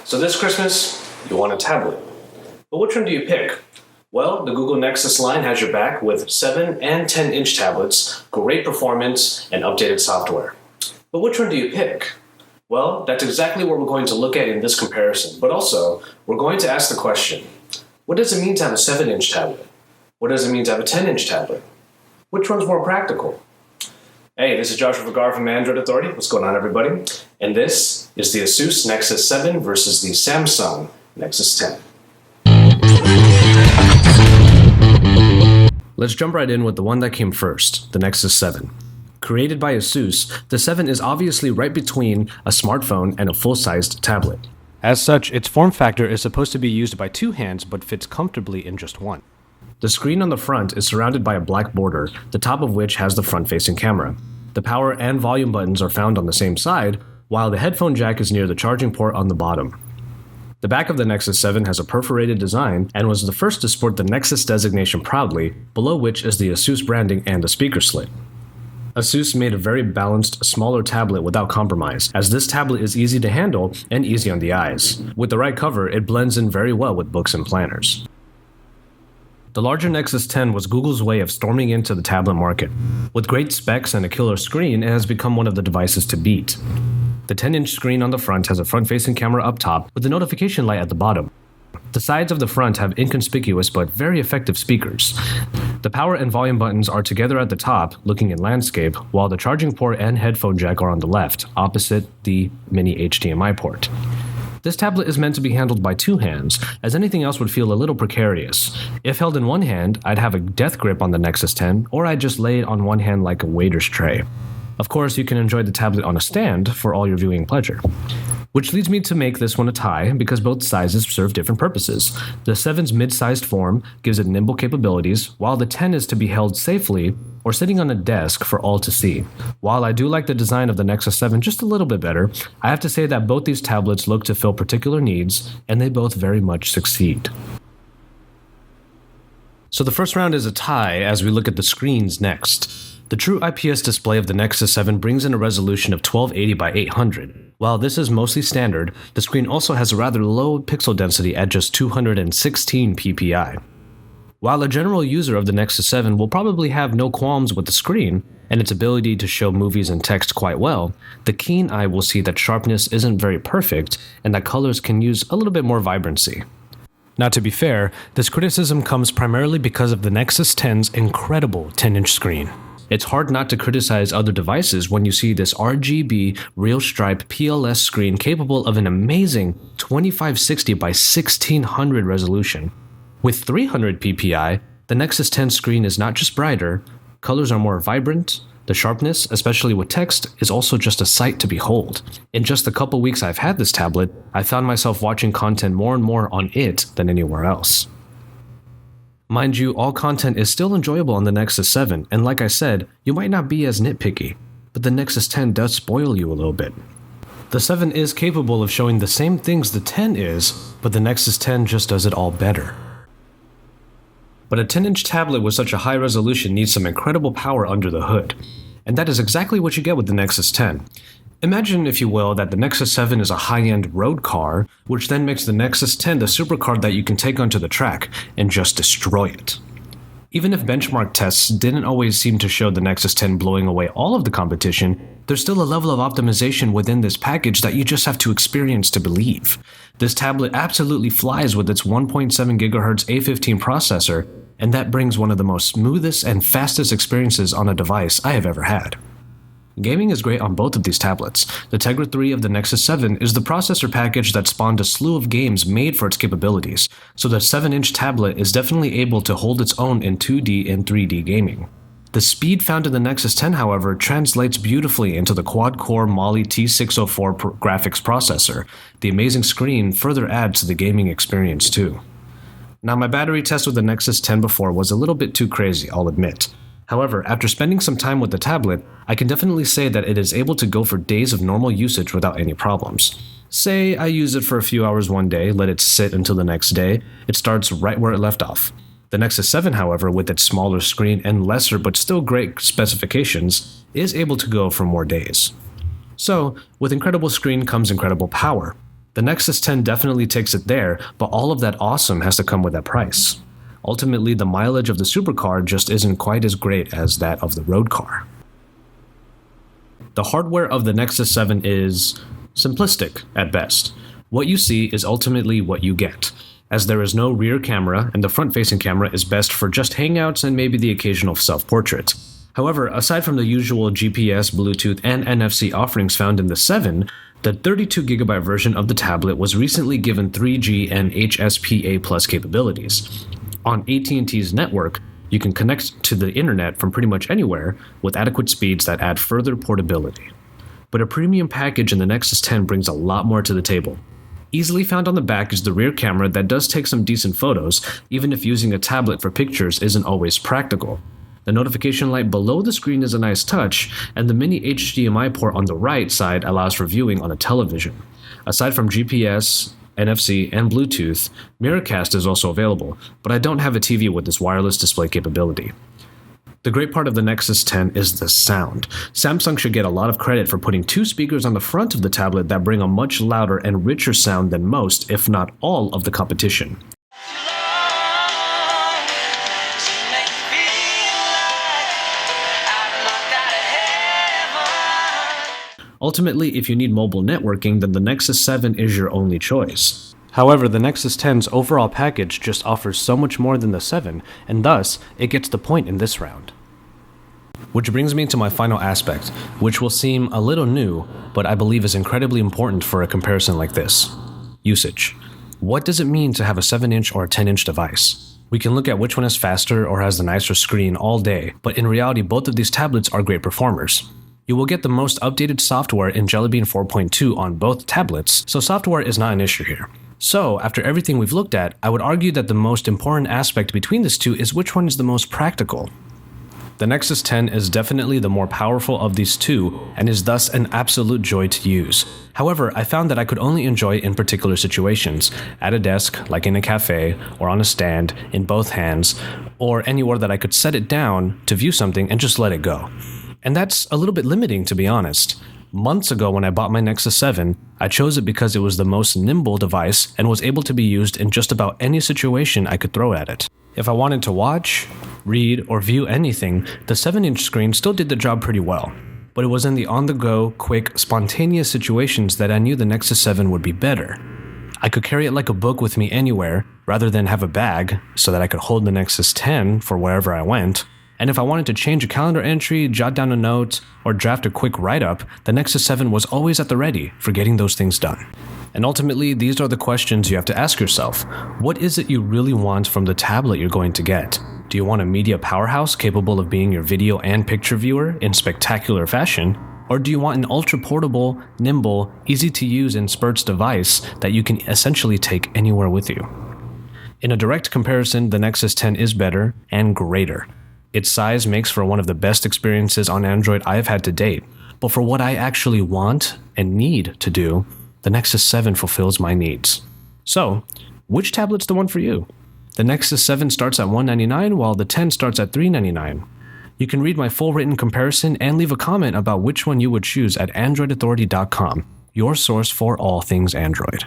So this Christmas, you want a tablet. But which one do you pick? Well, the Google Nexus line has your back with 7 and 10-inch tablets, great performance, and updated software. But which one do you pick? Well, that's exactly what we're going to look at in this comparison. But also, we're going to ask the question, what does it mean to have a 7-inch tablet? What does it mean to have a 10-inch tablet? Which one's more practical? Hey, this is Joshua Vergara from Android Authority. What's going on, everybody? And this is the Asus Nexus 7 versus the Samsung Nexus 10. Let's jump right in with the one that came first, the Nexus 7. Created by Asus, the 7 is obviously right between a smartphone and a full-sized tablet. As such, its form factor is supposed to be used by two hands but fits comfortably in just one. The screen on the front is surrounded by a black border, the top of which has the front-facing camera. The power and volume buttons are found on the same side, while the headphone jack is near the charging port on the bottom. The back of the Nexus 7 has a perforated design and was the first to sport the Nexus designation proudly, below which is the Asus branding and a speaker slit. Asus made a very balanced, smaller tablet without compromise, as this tablet is easy to handle and easy on the eyes. With the right cover, it blends in very well with books and planners. The larger Nexus 10 was Google's way of storming into the tablet market. With great specs and a killer screen, it has become one of the devices to beat. The 10-inch screen on the front has a front-facing camera up top with a notification light at the bottom. The sides of the front have inconspicuous but very effective speakers. The power and volume buttons are together at the top, looking in landscape, while the charging port and headphone jack are on the left, opposite the mini HDMI port. This tablet is meant to be handled by two hands, as anything else would feel a little precarious. If held in one hand, I'd have a death grip on the Nexus 10, or I'd just lay it on one hand like a waiter's tray. Of course, you can enjoy the tablet on a stand for all your viewing pleasure. Which leads me to make this one a tie, because both sizes serve different purposes. The 7's mid-sized form gives it nimble capabilities, while the 10 is to be held safely or sitting on a desk for all to see. While I do like the design of the Nexus 7 just a little bit better, I have to say that both these tablets look to fill particular needs, and they both very much succeed. So the first round is a tie as we look at the screens next. The true IPS display of the Nexus 7 brings in a resolution of 1280 by 800. While this is mostly standard, the screen also has a rather low pixel density at just 216 ppi. While a general user of the Nexus 7 will probably have no qualms with the screen and its ability to show movies and text quite well, the keen eye will see that sharpness isn't very perfect and that colors can use a little bit more vibrancy. Now, to be fair, this criticism comes primarily because of the Nexus 10's incredible 10-inch screen. It's hard not to criticize other devices when you see this RGB real stripe PLS screen capable of an amazing 2560 by 1600 resolution. With 300 ppi, the Nexus 10 screen is not just brighter, colors are more vibrant, the sharpness, especially with text, is also just a sight to behold. In just the couple weeks I've had this tablet, I found myself watching content more and more on it than anywhere else. Mind you, all content is still enjoyable on the Nexus 7, and like I said, you might not be as nitpicky, but the Nexus 10 does spoil you a little bit. The 7 is capable of showing the same things the 10 is, but the Nexus 10 just does it all better. But a 10-inch tablet with such a high resolution needs some incredible power under the hood, and that is exactly what you get with the Nexus 10. Imagine, if you will, that the Nexus 7 is a high-end road car, which then makes the Nexus 10 the supercar that you can take onto the track and just destroy it. Even if benchmark tests didn't always seem to show the Nexus 10 blowing away all of the competition, there's still a level of optimization within this package that you just have to experience to believe. This tablet absolutely flies with its 1.7 GHz A15 processor, and that brings one of the most smoothest and fastest experiences on a device I have ever had. Gaming is great on both of these tablets. The Tegra 3 of the Nexus 7 is the processor package that spawned a slew of games made for its capabilities, so the 7-inch tablet is definitely able to hold its own in 2D and 3D gaming. The speed found in the Nexus 10, however, translates beautifully into the quad-core Mali T604 graphics processor. The amazing screen further adds to the gaming experience too. Now, my battery test with the Nexus 10 before was a little bit too crazy, I'll admit. However, after spending some time with the tablet, I can definitely say that it is able to go for days of normal usage without any problems. Say I use it for a few hours one day, let it sit until the next day, it starts right where it left off. The Nexus 7, however, with its smaller screen and lesser but still great specifications, is able to go for more days. So, with incredible screen comes incredible power. The Nexus 10 definitely takes it there, but all of that awesome has to come with that price. Ultimately, the mileage of the supercar just isn't quite as great as that of the road car. The hardware of the Nexus 7 is simplistic at best. What you see is ultimately what you get, as there is no rear camera and the front-facing camera is best for just hangouts and maybe the occasional self-portrait. However, aside from the usual GPS, Bluetooth, and NFC offerings found in the 7, the 32GB version of the tablet was recently given 3G and HSPA Plus capabilities. On AT&T's network, you can connect to the internet from pretty much anywhere with adequate speeds that add further portability. But a premium package in the Nexus 10 brings a lot more to the table. Easily found on the back is the rear camera that does take some decent photos, even if using a tablet for pictures isn't always practical. The notification light below the screen is a nice touch, and the mini HDMI port on the right side allows for viewing on a television. Aside from GPS, NFC, and Bluetooth, Miracast is also available, but I don't have a TV with this wireless display capability. The great part of the Nexus 10 is the sound. Samsung should get a lot of credit for putting 2 speakers on the front of the tablet that bring a much louder and richer sound than most, if not all, of the competition. Ultimately, if you need mobile networking, then the Nexus 7 is your only choice. However, the Nexus 10's overall package just offers so much more than the 7, and thus, it gets the point in this round. Which brings me to my final aspect, which will seem a little new, but I believe is incredibly important for a comparison like this. Usage. What does it mean to have a 7-inch or a 10-inch device? We can look at which one is faster or has the nicer screen all day, but in reality, both of these tablets are great performers. You will get the most updated software in Jelly Bean 4.2 on both tablets, so software is not an issue here. So, after everything we've looked at, I would argue that the most important aspect between these two is which one is the most practical. The Nexus 10 is definitely the more powerful of these two, and is thus an absolute joy to use. However, I found that I could only enjoy it in particular situations, at a desk, like in a cafe, or on a stand, in both hands, or anywhere that I could set it down to view something and just let it go. And that's a little bit limiting, to be honest. Months ago when I bought my Nexus 7, I chose it because it was the most nimble device and was able to be used in just about any situation I could throw at it. If I wanted to watch, read, or view anything, the 7-inch screen still did the job pretty well. But it was in the on-the-go, quick, spontaneous situations that I knew the Nexus 7 would be better. I could carry it like a book with me anywhere, rather than have a bag, so that I could hold the Nexus 10 for wherever I went. And if I wanted to change a calendar entry, jot down a note, or draft a quick write-up, the Nexus 7 was always at the ready for getting those things done. And ultimately, these are the questions you have to ask yourself. What is it you really want from the tablet you're going to get? Do you want a media powerhouse capable of being your video and picture viewer in spectacular fashion? Or do you want an ultra-portable, nimble, easy-to-use in spurts device that you can essentially take anywhere with you? In a direct comparison, the Nexus 10 is better and greater. Its size makes for one of the best experiences on Android I have had to date, but for what I actually want and need to do, the Nexus 7 fulfills my needs. So, which tablet's the one for you? The Nexus 7 starts at $199 while the 10 starts at $399. You can read my full written comparison and leave a comment about which one you would choose at androidauthority.com, your source for all things Android.